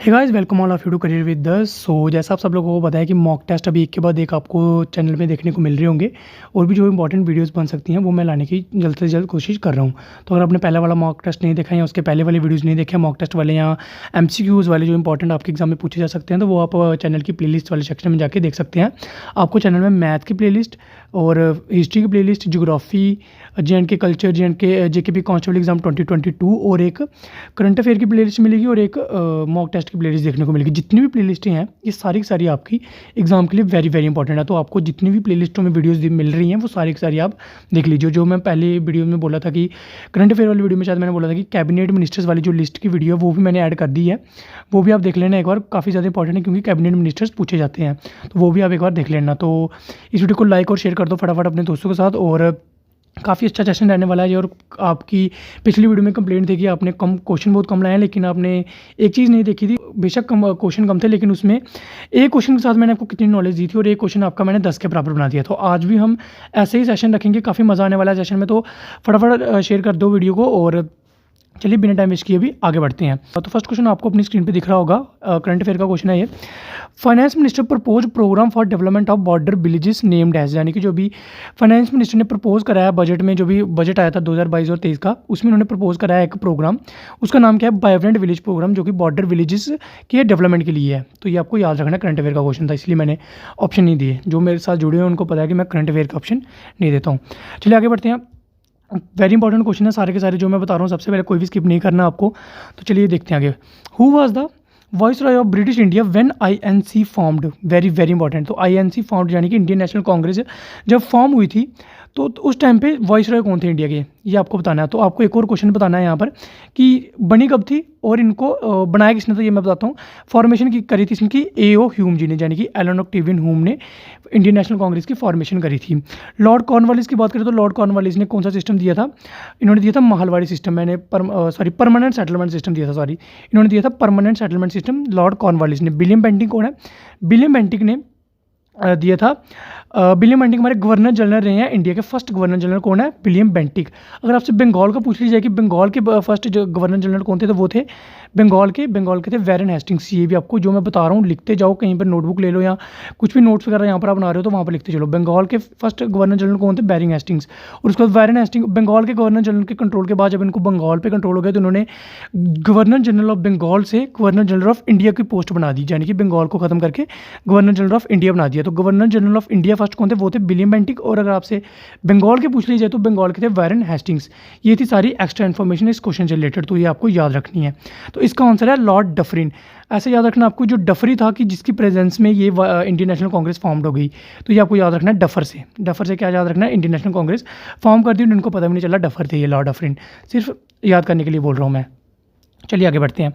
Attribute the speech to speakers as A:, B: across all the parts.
A: Hey guys welcome all of you to career with us. So जैसा आप सब लोगों को पता है कि मॉक टेस्ट अभी एक के बाद एक आपको चैनल में देखने को मिल रहे होंगे और भी जो इंपॉर्टेंट वीडियोस बन सकती हैं वो मैं लाने की जल्द से जल्द कोशिश कर रहा हूँ। तो अगर आपने पहले वाला मॉक टेस्ट नहीं देखा या उसके पहले वाले वीडियोज़ नहीं देखे मॉक टेस्ट वाले या एमसीक्यूज़ वाले जो इंपॉर्टेंट आपके एग्जाम में पूछे जा सकते हैं तो वो आप चैनल की प्लेलिस्ट वाले सेक्शन में जाके देख सकते हैं। आपको चैनल में मैथ की प्लेलिस्ट और हिस्ट्री की playlist, geography, J&K culture, J&K JKP constable exam 2022 और एक करंट अफेयर की प्लेलिस्ट मिलेगी और एक मॉक टेस्ट की प्लेलिस्ट देखने को मिलेगी। जितनी भी प्लेलिस्टें हैं ये सारी की सारी आपकी एग्जाम के लिए वेरी वेरी इंपॉर्टेंट है। तो आपको जितनी भी प्लेलिस्टों में वीडियोस मिल रही हैं वो सारी की सारी आप देख लीजिए। जो मैं पहले वीडियो में बोला था कि करंट अफेयर वाली वीडियो में शायद मैंने बोला था कि कैबिनेट मिनिस्टर्स वाली जो लिस्ट की वीडियो है वो भी मैंने ऐड कर दी है, वो भी आप देख लेना एक बार। काफ़ी ज़्यादा इंपॉर्टेंट है क्योंकि कैबिनेट मिनिस्टर्स पूछे जाते हैं, तो वो भी आप एक बार देख लेना। तो इस वीडियो को लाइक और शेयर कर दो फटाफट अपने दोस्तों के साथ। और काफ़ी अच्छा सेशन रहने वाला है। और आपकी पिछली वीडियो में कंप्लेंट थी कि आपने कम क्वेश्चन बहुत कम लाए हैं, लेकिन आपने एक चीज़ नहीं देखी थी। बेशक कम क्वेश्चन कम थे लेकिन उसमें एक क्वेश्चन के साथ मैंने आपको कितनी नॉलेज दी थी और एक क्वेश्चन आपका मैंने 10 के बराबर बना दिया। तो आज भी हम ऐसे ही सेशन रखेंगे, काफ़ी मज़ा आने वाला है सेशन में। तो फटाफट शेयर कर दो वीडियो को और चलिए बिना टाइम वेस्ट किए भी आगे बढ़ते हैं। तो फर्स्ट क्वेश्चन आपको अपनी स्क्रीन पे दिख रहा होगा, करंट अफेयर का क्वेश्चन है ये। Finance minister propose program for development of border villages named as, यानी कि जो भी फाइनेंस मिनिस्टर ने प्रपोज कराया बजट में, जो भी बजट आया था 2022 और 23 का, उसमें उन्होंने प्रपोज कराया एक प्रोग्राम। उसका नाम क्या है? वाइब्रेंट विलेज प्रोग्राम, जो कि बॉर्डर विलेजेस के डेवलपमेंट के लिए है। तो ये आपको याद रखना, करंट अफेयर का क्वेश्चन था इसलिए मैंने ऑप्शन नहीं दिए। जो मेरे साथ जुड़े हैं उनको पता है कि मैं करंट अफेयर का ऑप्शन नहीं देता हूँ। चलिए आगे बढ़ते हैं। वेरी इंपॉर्टेंट क्वेश्चन है सारे के सारे जो मैं बता रहा हूँ, सबसे पहले कोई भी स्किप नहीं करना आपको। तो चलिए देखते हैं आगे। Who was the viceroy of British India when INC formed? Very very important. तो आईएनसी फॉर्म्ड यानी कि इंडियन नेशनल कांग्रेस जब फॉर्म हुई थी तो उस टाइम पे वाइसरॉय कौन थे इंडिया के, ये आपको बताना है। तो आपको एक और क्वेश्चन बताना है यहाँ पर कि बनी कब थी और इनको बनाया किसने, तो ये मैं बताता हूँ। फॉर्मेशन की करी थी इनकी एओ ह्यूम जी ने, यानी कि एलन ऑक्टेवियन ह्यूम ने इंडियन नेशनल कांग्रेस की फॉर्मेशन करी थी। लॉर्ड कॉर्नवालिस की बात करें तो लॉर्ड कॉर्नवालिस ने कौन सा सिस्टम दिया था? इन्होंने दिया था महलवाड़ी सिस्टम। मैंने परमानेंट सेटलमेंट सिस्टम दिया था, इन्होंने दिया था permanent settlement system Lord Cornwallis ने। विलियम बेंटिक कौन है? विलियम बेंटिक ने दिया था। विलियम बेंटिक हमारे गवर्नर जनरल रहे हैं। इंडिया के फर्स्ट गवर्नर जनरल कौन है? William Bentinck. अगर आपसे बंगाल का पूछ लीजिए कि बंगाल के फर्स्ट जो गवर्नर जनरल कौन थे, तो वो थे बंगाल के थे वैरन हेस्टिंग्स। ये भी आपको जो मैं बता रहा हूँ लिखते जाओ, कहीं पर नोटबुक ले लो या कुछ भी नोट्स वगैरह यहाँ पर आप बना रहे हो तो वहाँ पर लिखते चलो। बंगाल के फर्स्ट गवर्नर जनरल कौन थे? Bearing Hastings. और उसके बाद वैरन हेस्टिंग्स बंगाल के गवर्नर जनरल के कंट्रोल के बाद जब इनको बंगाल पे कंट्रोल हो गया तो उन्होंने गवर्नर जनरल ऑफ बंगाल से गवर्नर जनरल ऑफ इंडिया की पोस्ट बना दी, यानी कि बंगाल को खत्म करके गवर्नर जनरल ऑफ इंडिया बना दिया। तो governor general of India first कौन थे? वो थे विलियम बेंटिक। और अगर आपसे बंगाल के पूछ लीजिए तो बंगाल के थे वैरन हेस्टिंग्स। ये थी सारी एक्स्ट्रा इन्फॉर्मेशन इस क्वेश्चन से रिलेटेड, तो ये आपको याद रखनी है। तो इसका आंसर है लॉर्ड डफरिन। ऐसे याद रखना आपको, जो डफरी था कि जिसकी प्रेजेंस में ये इंडियन नेशनल कांग्रेस फॉर्म हो गई। तो ये आपको याद रखना है डफर से क्या याद रखना है? इंडियन नेशनल कांग्रेस फॉर्म कर दी, उनको पता भी नहीं चला डफर थे ये लॉर्ड डफरिन। सिर्फ याद करने के लिए बोल रहा हूँ मैं। चलिए आगे बढ़ते हैं।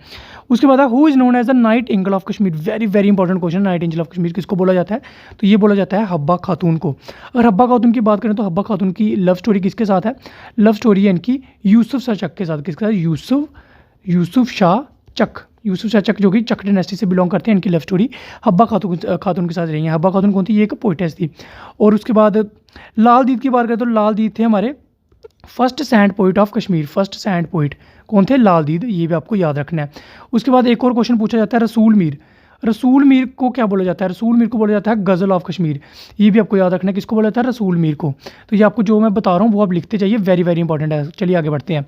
A: उसके बाद who is known as the nightingale of Kashmir? Very very important question. Nightingale of Kashmir किसको बोला जाता है? तो ये बोला जाता है हब्बा खातून को। अगर हब्बा खातून की बात करें तो हब्बा खातून की लव स्टोरी किसके साथ है? लव स्टोरी है इनकी यूसुफ शाह चक के साथ। किसके साथ? यूसुफ शाह चक जो कि चक डायनेस्टी से बिलोंग करते हैं। इनकी लव स्टोरी हब्बा खातून के साथ रही है। हब्बा खातून कौन थी? ये एक पोइटेस थी। और उसके बाद लाल दीद की बात करें तो लाल दीद थे हमारे first sand poet of Kashmir. First sand poet कौन थे? लाल दीद। ये भी आपको याद रखना है। उसके बाद एक और क्वेश्चन पूछा जाता है रसूल मीर। रसूल मीर को क्या बोला जाता है? रसूल मीर को बोला जाता है गज़ल ऑफ कश्मीर। ये भी आपको याद रखना है, किसको बोला जाता है? रसूल मीर को। तो ये आपको जो मैं बता रहा हूँ वो आप लिखते जाइए, वेरी वेरी इंपॉर्टेंट है। चलिए आगे बढ़ते हैं।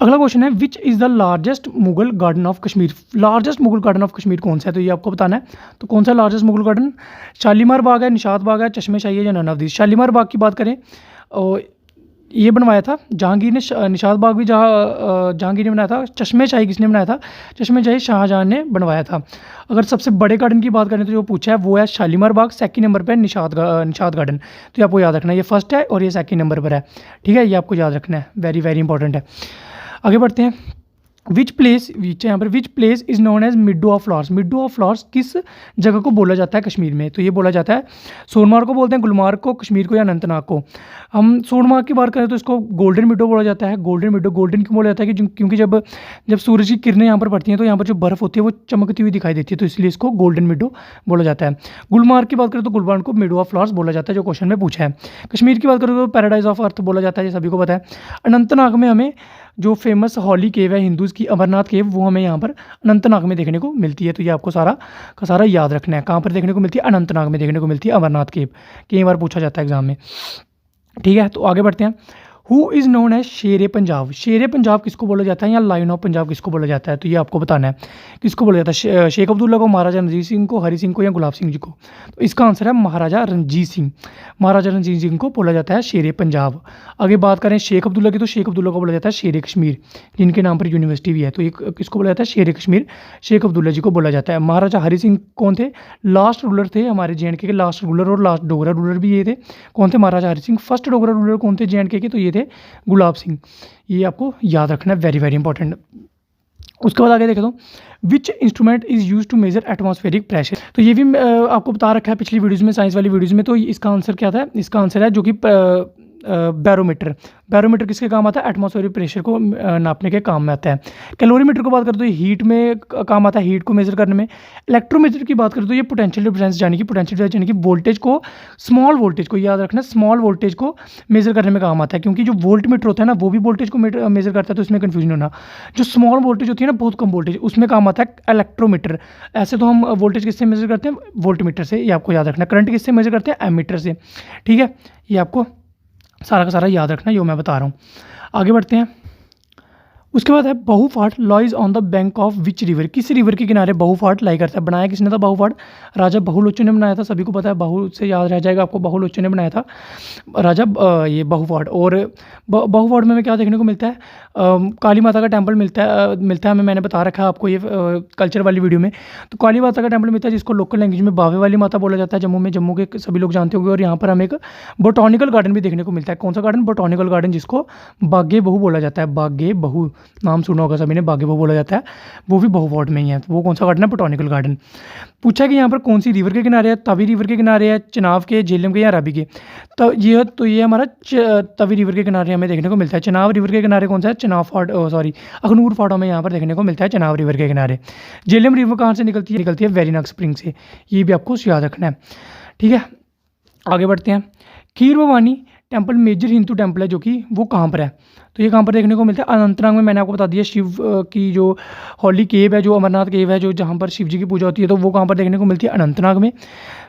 A: अगला क्वेश्चन है which is the largest Mughal garden of Kashmir? Largest Mughal garden of Kashmir कौन सा है? तो ये आपको बताना है। तो कौन सा लार्जेस्ट मुगल गार्डन? शालीमार बाग है, निशात बाग है, चश्मे शाही है या नन ऑफ दीस? शालीमार बाग की बात करें और ये बनवाया था जहांगीर ने। निशात बाग भी जहांगीर ने बनाया था। चश्मे शाही किसने बनाया था? चश्मे शाही शाहजहां ने बनवाया था। अगर सबसे बड़े गार्डन की बात करें तो जो पूछा है वो है शालीमार बाग। सेकंड नंबर पर निशात गार्डन। तो ये आपको याद रखना है, ये फर्स्ट है और ये सेकंड नंबर पर है। ठीक है, ये आपको याद रखना है, वेरी वेरी इंपॉर्टेंट है। आगे बढ़ते हैं। Which place is known as meadow of flowers? Meadow of flowers किस जगह को बोला जाता है कश्मीर में? तो ये बोला जाता है सोनमार्ग को बोलते हैं, गुलमार्ग को, कश्मीर को या अनंतनाग को। हम सोनमार्ग की बात करें तो इसको गोल्डन मिडो बोला जाता है। गोल्डन मिडो गोल्डन क्यों बोला जाता है? क्योंकि जब सूरज की किरणें यहाँ पर पड़ती हैं तो यहाँ पर जो बर्फ़ होती है वो चमकती हुई दिखाई देती है, तो इसलिए इसको गोल्डन मिडो बोला जाता है। गुलमार्ग की बात करें तो गुलमार्ग को मिडो ऑफ फ्लावर्स बोला जाता है, जो क्वेश्चन में पूछा है। कश्मीर की बात करें तो पैराडाइज ऑफ अर्थ बोला जाता है, ये सभी को पता है। अनंतनाग में हमें जो फेमस हॉली केव है हिंदूज़ की, अमरनाथ केव, वो हमें यहाँ पर अनंतनाग में देखने को मिलती है। तो ये आपको सारा का सारा याद रखना है। कहाँ पर देखने को मिलती है? अनंतनाग में देखने को मिलती है अमरनाथ केव। कई बार पूछा जाता है एग्जाम में। ठीक है, तो आगे बढ़ते हैं। हु इज़ नोन एज शेर ए पंजाब? शेर ए पंजाब किसको बोला जाता है या लायन ऑफ पंजाब किसको बोला जाता है? तो ये आपको बताना है किसको बोला जाता है, शेख अब्दुल्ला को, महाराजा रणजीत सिंह को, हरि सिंह को, या गुलाब सिंह जी को? तो इसका आंसर है महाराजा रणजीत सिंह। महाराजा रणजीत सिंह को बोला जाता है शेर ए पंजाब। आगे बात करें शेख अब्दुल्ला की, तो शेख अब्दुल्ला को बोला जाता है शेर ए कश्मीर, जिनके नाम पर यूनिवर्सिटी भी है। तो ये किसको बोला जाता है? शेर ए कश्मीर शेख अब्दुल्ला जी को बोला जाता है। महाराजा हरि सिंह कौन थे? लास्ट रूलर थे हमारे जे.एंड.के के, लास्ट रूलर और लास्ट डोगरा रूलर भी ये थे। कौन थे? महाराजा हरि सिंह। फर्स्ट डोगरा रूलर कौन थे जे.एंड.के के? तो ये थे गुलाब सिंह। ये आपको याद रखना है, वेरी वेरी इंपॉर्टेंट। उसके बाद आगे देखे तो which instrument is use to measure atmospheric pressure? तो ये भी आपको बता रखा है पिछली वीडियोज़ में, साइंस वाली वीडियोज़ में। तो इसका आंसर क्या था? इसका आंसर है जो कि बैरोमीटर। बैरोमीटर किसके काम आता है? एटमॉस्फेरिक प्रेशर को नापने के काम में आता है। कैलोरीमीटर की बात करें तो ये हीट में काम आता है, हीट को मेजर करने में। इलेक्ट्रोमीटर की बात करें तो ये पोटेंशियल डिफरेंस यानी कि वोल्टेज को, स्मॉल वोल्टेज को, याद रखना, स्मॉल वोल्टेज को मेजर करने में काम आता है। क्योंकि जो वोल्ट मीटर होता है ना, वो भी वोल्टेज को मेजर करता है, तो इसमें कन्फ्यूजन होना। जो स्मॉल वोल्टेज होती है ना, बहुत कम वोल्टेज, उसमें काम आता है इलेक्ट्रोमीटर। ऐसे तो हम वोल्टेज किससे मेजर करते हैं? वोल्ट मीटर से। ये आपको याद रखना। करंट किससे मेजर करते हैं? एमीटर से। ठीक है, ये आपको सारा का सारा याद रखना, जो मैं बता रहा हूँ। आगे बढ़ते हैं। उसके बाद है Bahu fort lies on the bank of which river? किस रिवर के किनारे बहुफाट लाई करता है? बनाया किसने था बहुफाट? राजा बहुलोचन ने बनाया था। सभी को पता है, बहु से याद रह जाएगा आपको, बहुलोचन ने बनाया था राजा ये बहुफाट। और बहुफाट में हमें क्या देखने को मिलता है? काली माता का टेम्पल मिलता है हमें, मैंने बता रखा है आपको ये कल्चर वाली वीडियो में। तो काली माता का टेम्पल मिलता है, जिसको लोकल लैंग्वेज में बावे वाली माता बोला जाता है जम्मू में। जम्मू के सभी लोग जानते होंगे। और यहाँ पर हमें एक बोटॉनिकल गार्डन भी देखने को मिलता है। कौन सा गार्डन? बोटॉनिकल गार्डन, जिसको बागे बहु बोला जाता है। बागे बहु नाम सुना होगा सभी ने, बागे बहु बोला जाता है। वो भी बहुफाट में ही है। तो वो कौन सा गार्डन है? बोटॉनिकल गार्डन। पूछा कि यहाँ पर कौन सी रिवर के किनारे है? तवी रिवर के किनारे है, चिनाब के, झेलम के, या रावी के? तो ये हमारा तवी रिवर के किनारे हमें देखने को मिलता है। चिनाब रिवर के किनारे कौन सा है? चिनाब फाट, सॉरी, अखनूर फाट हमें यहाँ पर देखने को मिलता है चिनाब रिवर के किनारे। झेलम रिवर कहाँ से निकलती है? निकलती है वेरीनाग स्प्रिंग से। ये भी आपको याद रखना है। ठीक है, आगे बढ़ते हैं। Kheer Bhavani temple major Hindu temple है, जो कि वो कहाँ पर है? तो ये कहाँ पर देखने को मिलता है? अनंतनाग में। मैंने आपको बता दिया शिव की जो हॉली केव है, जो अमरनाथ केव है, जो जहाँ पर शिव जी की पूजा होती है, तो वो कहाँ पर देखने को मिलती है? अनंतनाग में।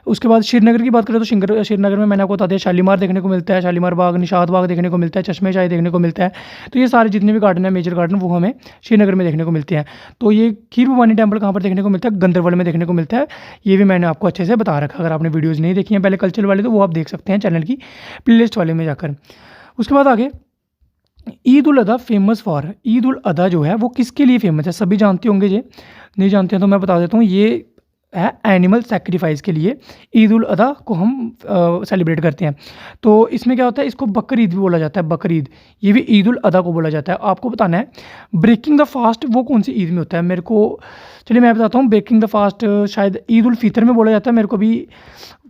A: उसके बाद श्रीनगर की बात करें तो श्रीनगर में मैंने आपको बता दिया शालीमार देखने को मिलता है, शालीमार बाग, निशात बाग देखने को मिलता है, चश्मे शाही देखने को मिलता है। तो ये सारे जितने भी गार्डन है, मेजर गार्डन, वो हमें श्रीनगर में देखने को मिलते हैं। तो ये खीर भवानी टेम्पल कहाँ पर देखने को मिलता है? गंदरबल में देखने को मिलता है। ये भी मैंने आपको अच्छे से बता रखा। अगर आपने वीडियोज़ नहीं देखी हैं पहले कल्चर वाले, तो वो आप देख सकते हैं चैनल की प्लेलिस्ट वाले में जाकर। उसके बाद आगे ईद उल अदा फेमस फॉर? ईद उल अदा जो है वो किसके लिए फेमस है? सभी जानते होंगे। ये नहीं जानते हैं तो मैं बता देता हूँ। ये है एनिमल सेक्रीफाइस के लिए ईद उल अदा को हम सेलिब्रेट करते हैं। तो इसमें क्या होता है? इसको बकरीद भी बोला जाता है, बकरीद। ये भी ईद उल अदा को बोला जाता है। आपको बताना है ब्रेकिंग द फास्ट वो कौन सी ईद में होता है? मेरे को, चलिए मैं बताता हूँ। ब्रेकिंग द फास्ट शायद ईद उल फितर में बोला जाता है। मेरे को भी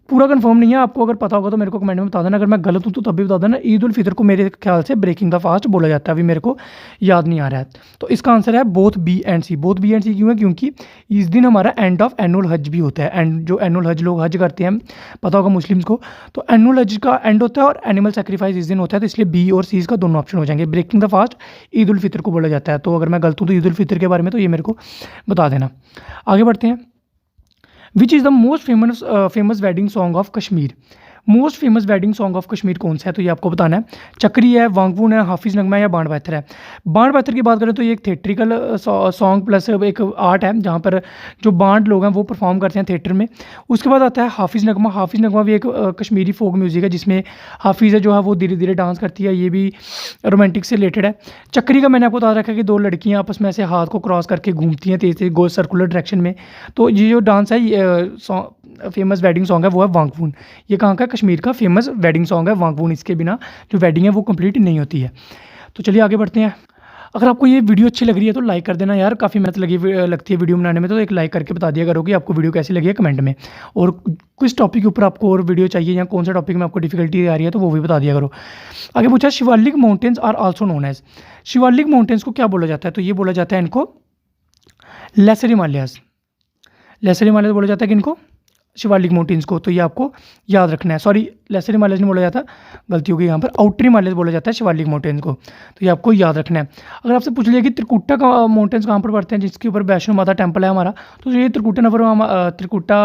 A: पूरा कंफर्म नहीं है। आपको अगर पता होगा तो मेरे को कमेंट में बता देना। अगर मैं गलत हूँ तो तब भी बता देना। ईद उल फितर को मेरे ख्याल से ब्रेकिंग द फास्ट बोला जाता है। अभी मेरे को याद नहीं आ रहा है। तो इसका आंसर है both B and C. Both B and C क्यों है? क्योंकि इस दिन हमारा एंड ऑफ एनुअल हज भी होता है। एंड जो एनुअल हज लोग हज करते हैं, पता होगा मुस्लिम्स को, तो एनुअल हज का एंड होता है और एनिमल सेक्रीफाइस इस दिन होता है। तो इसलिए बी और सी इसका दोनों ऑप्शन हो जाएंगे। Breaking the fast Eid ul Fitr को बोला जाता है। तो अगर मैं गलत हूँ तो ईद उल फितर के बारे में तो ये मेरे को बता देना। आगे बढ़ते हैं। Which is the most famous wedding song of Kashmir? Most famous wedding song of Kashmir कौन सा है? तो ये आपको बताना है। चक्री है, वांगवून है, हाफिज़ नगमा है, या बाण बैथर है? बाण बैथर की बात करें तो ये एक थिएट्रिकल सॉन्ग प्लस एक आर्ट है, जहाँ पर जो बांड लोग हैं वो परफॉर्म करते हैं थिएटर में। उसके बाद आता है हाफिज़ नगमा। हाफिज़ नगमा भी एक कश्मीरी फोक म्यूज़िक है, जिसमें हाफिज़ जो है वो धीरे धीरे डांस करती है। ये भी रोमांटिक से रिलेटेड है। चक्री का मैंने आपको बता रखा है कि दो लड़कियाँ आपस में ऐसे हाथ को क्रॉस करके घूमती हैं तेज तेज गो सर्कुलर डायरेक्शन में। तो ये जो डांस है, ये फेमस वेडिंग सॉन्ग है, वो है वांगवून। ये कहाँ का? कश्मीर का फेमस वेडिंग सॉन्ग है वांगवून। इसके बिना जो वेडिंग है वो कंप्लीट नहीं होती है। तो चलिए आगे बढ़ते हैं। अगर आपको ये वीडियो अच्छी लग रही है तो लाइक कर देना यार। काफ़ी मेहनत लगती है वीडियो बनाने में, तो एक लाइक करके बता दिया करो कि आपको वीडियो कैसी लगी है कमेंट में। और किस टॉपिक के ऊपर आपको और वीडियो चाहिए या कौन सा टॉपिक में आपको डिफिकल्टी आ रही है तो वो भी बता दिया करो। आगे पूछा Shivalik mountains are also known as? Shivalik mountains को क्या बोला जाता है? तो ये बोला जाता है इनको लेसर हिमालयाज। लेसर हिमालय बोला जाता है कि इनको शिवालिक माउंटेन्स को, तो ये आपको याद रखना है। सॉरी, लेसर हिमालयस नहीं बोला जाता, गलती हो गई यहाँ पर, आउटर हिमालयस बोला जाता है शिवालिक माउंटेन्स को, तो ये आपको याद रखना है। अगर आपसे पूछ लिया कि त्रिकुटा का माउंटेन्स कहाँ पर पड़ते हैं, जिसके ऊपर वैष्णो माता टेम्पल है हमारा, तो ये त्रिकुटा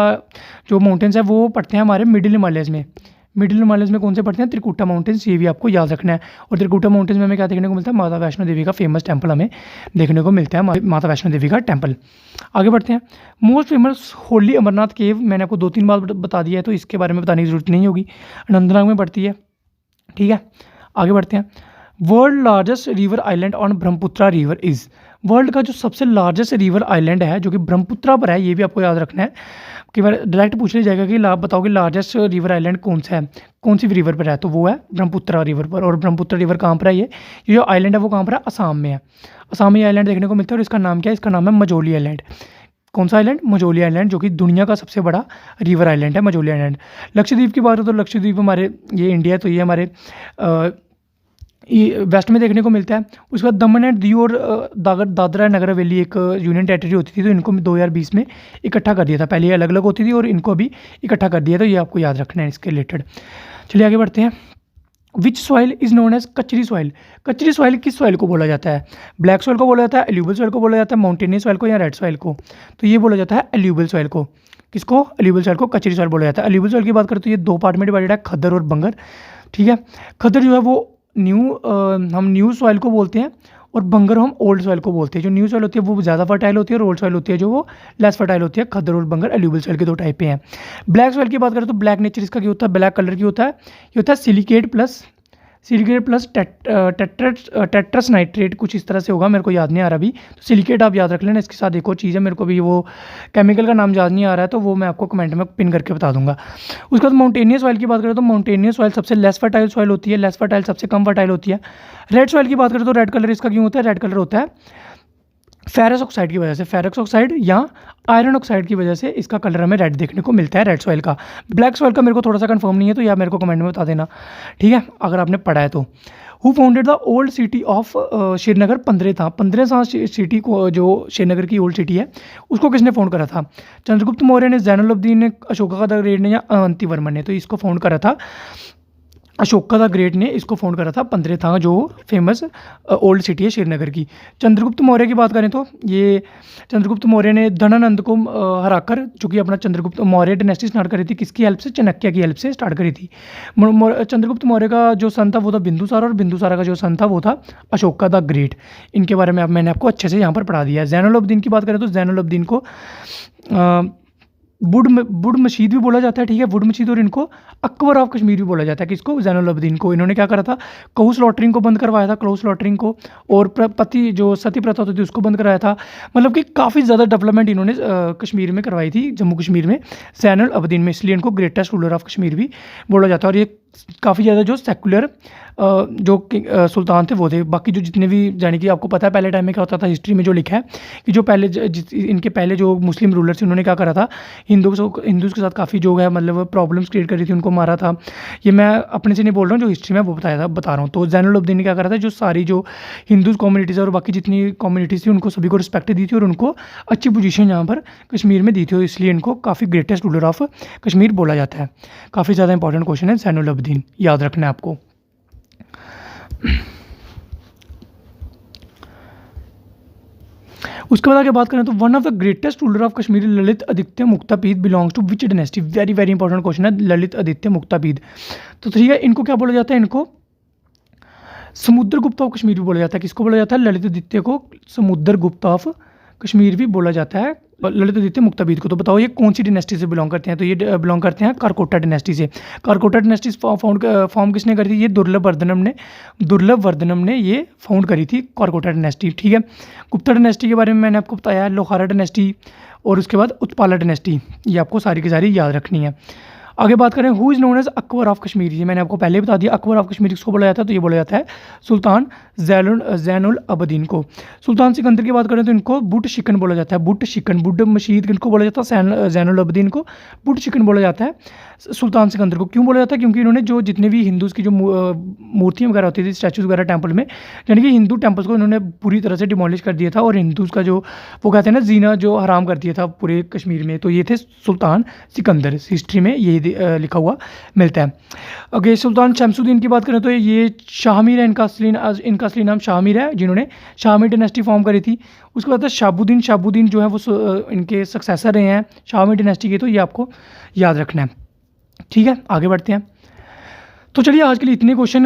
A: जो माउंटेन्स है वो पड़ते हैं हमारे मिडिल हिमालयस में। मिडिल हिमालयस में कौन से पड़ते हैं? त्रिकुटा माउंटेन्स, ये भी आपको याद रखना है। और त्रिकुटा माउंटेन्स में हमें क्या देखने को मिलता है? माता वैष्णो देवी का फेमस टेम्पल हमें देखने को मिलता है, माता वैष्णो देवी का टेम्पल। आगे बढ़ते हैं। मोस्ट फेमस होली अमरनाथ केव, मैंने आपको 2-3 बार बता दिया है, तो इसके बारे में बताने की जरूरत नहीं होगी, अनंतनाग में पड़ती है, ठीक है। आगे बढ़ते हैं। World largest river island on Brahmaputra river is, world का जो सबसे लार्जेस्ट रिवर आइलैंड है जो कि ब्रह्मपुत्रा पर है, ये भी आपको याद रखना है। कि बार डायरेक्ट पूछ लिया जाएगा कि बताओ कि लार्जेस्ट रिवर आइलैंड कौन सा है, कौन सी रिवर पर है, तो वो है ब्रह्मपुत्रा रिवर पर। और ब्रह्मपुत्रा रिवर कहाँ पर है? ये जो आइलैंड है वो कहाँ पर है? असम में है। असम में ये आइलैंड देखने को मिलता है और इसका नाम क्या है? इसका नाम है मजोली आइलैंड। कौन सा आइलैंड? मजोली आइलैंड, जो कि दुनिया का सबसे बड़ा रिवर आइलैंड है मजोली आइलैंड। लक्षद्वीप की बात हो तो लक्षद्वीप हमारे, ये इंडिया, तो ये हमारे ये वेस्ट में देखने को मिलता है। उसके बाद दमन एंड दीव और दादरा नगर हवेली एक यूनियन टेरिटरी होती थी, तो इनको 2020 में इकट्ठा कर दिया था। पहले ये अलग अलग होती थी और इनको अभी इकट्ठा कर दिया, तो ये आपको याद रखना है इसके रिलेटेड। चलिए आगे बढ़ते हैं। Which soil is known as Kachari soil, Kachari soil किस सॉइल को बोला जाता है? ब्लैक सॉइल को बोला जाता है, एल्यूबल सॉइल को बोला जाता है, माउंटेनियस सॉइल को, या रेड सॉइल को? तो ये बोला जाता है एल्यूबल सॉइल को। किसको? एल्यूबल सॉइल को कचरी सॉइल बोला जाता है। एल्यूबल सॉइल की बात करें तो ये 2 पार्ट में डिवाइडेड है, खद्दर और बंगर, ठीक है। खद्दर जो है वो हम न्यू सॉइल को बोलते हैं, और बंगर हम ओल्ड सॉइल को बोलते हैं। जो न्यू सॉइल होती है वो ज़्यादा फर्टाइल होती है, और ओल्ड सॉइल होती है जो वो लेस फर्टाइल होती है। खद्दर और बंगर एल्यूबल सॉइल के 2 टाइप पे हैं। ब्लैक सॉइल की बात करें तो ब्लैक नेचर इसका क्या होता है? ब्लैक कलर की होता है। ये होता है सिलिकेट प्लस टेट्रस नाइट्रेट, कुछ इस तरह से होगा, मेरे को याद नहीं आ रहा अभी। तो सिलिकेट आप याद रख लेना। इसके साथ एक और चीज़ है, मेरे को भी वो केमिकल का नाम याद नहीं आ रहा है, तो वो मैं आपको कमेंट में पिन करके बता दूंगा। उसके बाद माउंटेनियस सॉइल की बात करें तो माउंटेनियस सॉइल सबसे लेस फर्टाइल सॉइल होती है, लेस फर्टाइल सबसे कम फर्टाइल होती है। रेड सॉइल की बात करें तो रेड कलर इसका क्यों होता है? रेड कलर होता है फेरस ऑक्साइड की वजह से, फेरस ऑक्साइड या आयरन ऑक्साइड की वजह से इसका कलर हमें रेड देखने को मिलता है, रेड सॉइल का। ब्लैक सॉइल का मेरे को थोड़ा सा कंफर्म नहीं है, तो या मेरे को कमेंट में बता देना, ठीक है, अगर आपने पढ़ा है तो। Who founded the old city of Srinagar? 15 city को, जो श्रीनगर की ओल्ड सिटी है, उसको किसने फाउंड करा था? चंद्रगुप्त मौर्य ने, जैनुलब्दीन ने, अशोका द ग्रेट ने, या अवंतीवर्मन ने? तो इसको फाउंड करा था अशोका द ग्रेट ने, इसको फाउंड करा था 15 था, जो फेमस ओल्ड सिटी है श्रीनगर की। चंद्रगुप्त मौर्य की बात करें तो ये चंद्रगुप्त मौर्य ने धनानंद को हराकर, जो कि अपना चंद्रगुप्त मौर्य डायनेस्टी स्टार्ट करी थी, किसकी हेल्प से? चाणक्य की हेल्प से स्टार्ट करी थी। चंद्रगुप्त मौर्य का जो सन था वो था बिंदुसार, और बिंदुसार का जो सन था वो था अशोका द ग्रेट। इनके बारे में मैंने आपको अच्छे से यहाँ पर पढ़ा दिया है। जैनुलब्दीन की बात करें तो जैनुलब्दीन को वुड मशीद भी बोला जाता है, ठीक है, वुड मशीद। और इनको अकबर ऑफ कश्मीर भी बोला जाता है। किसको? जैनुलब्दीन को। इन्होंने क्या करा था? काऊ स्लॉटरिंग को बंद करवाया था, काऊ स्लॉटरिंग को, और पति जो सती प्रथा होती थी उसको बंद कराया था। मतलब कि काफ़ी ज़्यादा डेवलपमेंट इन्होंने कश्मीर में करवाई थी, जम्मू कश्मीर में, जैनुल अबदीन में, इसलिए इनको ग्रेटेस्ट रूलर ऑफ कश्मीर भी बोला जाता है। और ये काफ़ी ज़्यादा जो सेकुलर जो सुल्तान थे वो थे। बाकी जो जितने भी, जाने कि आपको पता है पहले टाइम में क्या होता था, हिस्ट्री में जो लिखा है कि जो पहले इनके पहले जो मुस्लिम रूलर थे उन्होंने क्या करा था, हिंदूज़ के साथ काफ़ी जो है मतलब प्रॉब्लम्स क्रिएट करी थी, उनको मारा था। ये मैं अपने से नहीं बोल रहा हूँ, जो हिस्ट्री में वो बता रहा हूँ। तो जैनुलब्दीन ने क्या करा था, जो सारी जो हिंदूज़ कम्युनिटीज़ और बाकी जितनी कम्युनिटीज़ थी उनको सभी को रिस्पेक्ट दी थी, और उनको अच्छी पोजीशन यहाँ पर कश्मीर में दी थी, और इसलिए इनको काफ़ी ग्रेटेस्ट रूलर ऑफ कश्मीर बोला जाता है। काफ़ी ज़्यादा इंपॉर्टेंट क्वेश्चन है, जैनुलब्दीन याद रखना है आपको। उसके बाद आगे बात करें तो one of the greatest ruler of Kashmir Lalit Aditya Muktapida belongs to which dynasty? Very very important question है, ललित आदित्य मुक्तापीड। तो ठीक है, इनको क्या बोला जाता है? इनको समुद्रगुप्त ऑफ कश्मीर भी बोला जाता है। किसको बोला जाता है? ललित आदित्य को समुद्रगुप्त ऑफ कश्मीर भी बोला जाता है, ललित आदित्य मुक्तापीड को। तो बताओ ये कौन सी डिनेस्टी से बिलोंग करते हैं? तो ये बिलोंग करते हैं कारकोटा डिनेस्टी से। कारकोटा डिनेस्टी फॉर्म किसने करी थी? ये दुर्लभ वर्धनम ने ये फाउंड करी थी कारकोटा डिनेस्टी, ठीक है। गुप्ता डिनेस्टी के बारे में मैंने आपको बताया, लोहारा डिनेस्टी, और उसके बाद उत्पाला डिनेस्टी, ये आपको सारी की सारी याद रखनी है। आगे बात करें, who is known as Akbar of Kashmir? ये मैंने आपको पहले बता दिया, अकबर ऑफ कश्मीर किसको बोला जाता है? तो ये बोला जाता है सुल्तान जैनुल अबदीन को। सुल्तान सिकंदर की बात करें तो इनको बुट शिकन बोला जाता है, बुट मशीद किनको बोला जाता है? जैनुल अबदीन को बुट शिकन बोला जाता है। सुल्तान सिकंदर को क्यों बोला जाता है? क्योंकि इन्होंने जो जितने भी हिंदूज़ की जो मूर्तियाँ वगैरह होती थी, स्टैचूज़ वगैरह टेम्पल में, यानी कि हिंदू टेम्पल्स को इन्होंने पूरी तरह से डिमोलिश कर दिया था और हिंदूज़ का जो वो कहते हैं ना जीना जो हराम कर दिया था पूरे कश्मीर में, तो ये थे सुल्तान सिकंदर। हिस्ट्री में ये लिखा हुआ मिलता है। ओके, सुल्तान शमसुद्दीन की बात करें तो ये शाहमीर है, इनका असली नाम शाहमीर है, जिन्होंने शाहमीर डायनेस्टी फॉर्म करी थी। उसके बाद शाहबुद्दीन जो है वो इनके सक्सेसर रहे हैं शाहमीर डायनेस्टी के, तो ये आपको याद रखना है। ठीक है, आगे बढ़ते हैं। तो चलिए आज के लिए इतने क्वेश्चन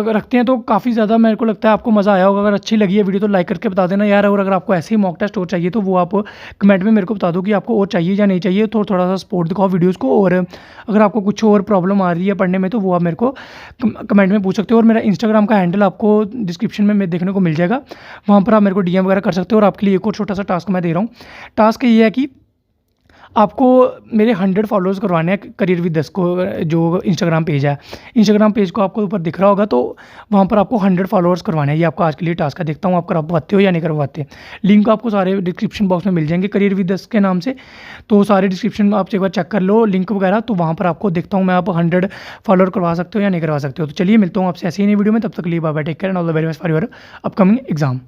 A: रखते हैं, तो काफ़ी ज़्यादा मेरे को लगता है आपको मज़ा आया होगा। अगर अच्छी लगी है वीडियो तो लाइक करके बता देना यार, और अगर आपको ऐसे ही मॉक टेस्ट और चाहिए तो वो आप कमेंट में मेरे को बता दो कि आपको और चाहिए या नहीं चाहिए, तो थोड़ा सा सपोर्ट दिखाओ वीडियोज़ को। और अगर आपको कुछ और प्रॉब्लम आ रही है पढ़ने में तो वो आप मेरे को कमेंट में पूछ सकते हो। और मेरा इंस्टाग्राम का हैंडल आपको डिस्क्रिप्शन में देखने को मिल जाएगा, वहाँ पर आप मेरे को DM वगैरह कर सकते हो। और आपके लिए एक और छोटा सा टास्क मैं दे रहा हूँ। टास्क ये है कि आपको मेरे 100 फॉलोअर्स करवाने हैं करियर विद 10 को, जो इंस्टाग्राम पेज है। इंस्टाग्राम पेज को आपको ऊपर दिख रहा होगा, तो वहाँ पर आपको 100 फॉलोअर्स करवाने हैं। ये आपका आज के लिए टास्क है। देखता हूँ आप करवाते हो या नहीं करवाते। लिंक आपको सारे डिस्क्रिप्शन बॉक्स में मिल जाएंगे करियर विद 10 के नाम से, तो सारे डिस्क्रिप्शन आप एक बार चेक कर लो लिंक वगैरह, तो वहाँ पर आपको देखता हूँ मैं आप 100 फॉलोअर करवा सकते हो या नहीं करवा सकते हो। तो चलिए मिलता हूँ आपसे ऐसी ही नई वीडियो में, तब तक के लिए bye bye, take care and all the very best for your upcoming exam.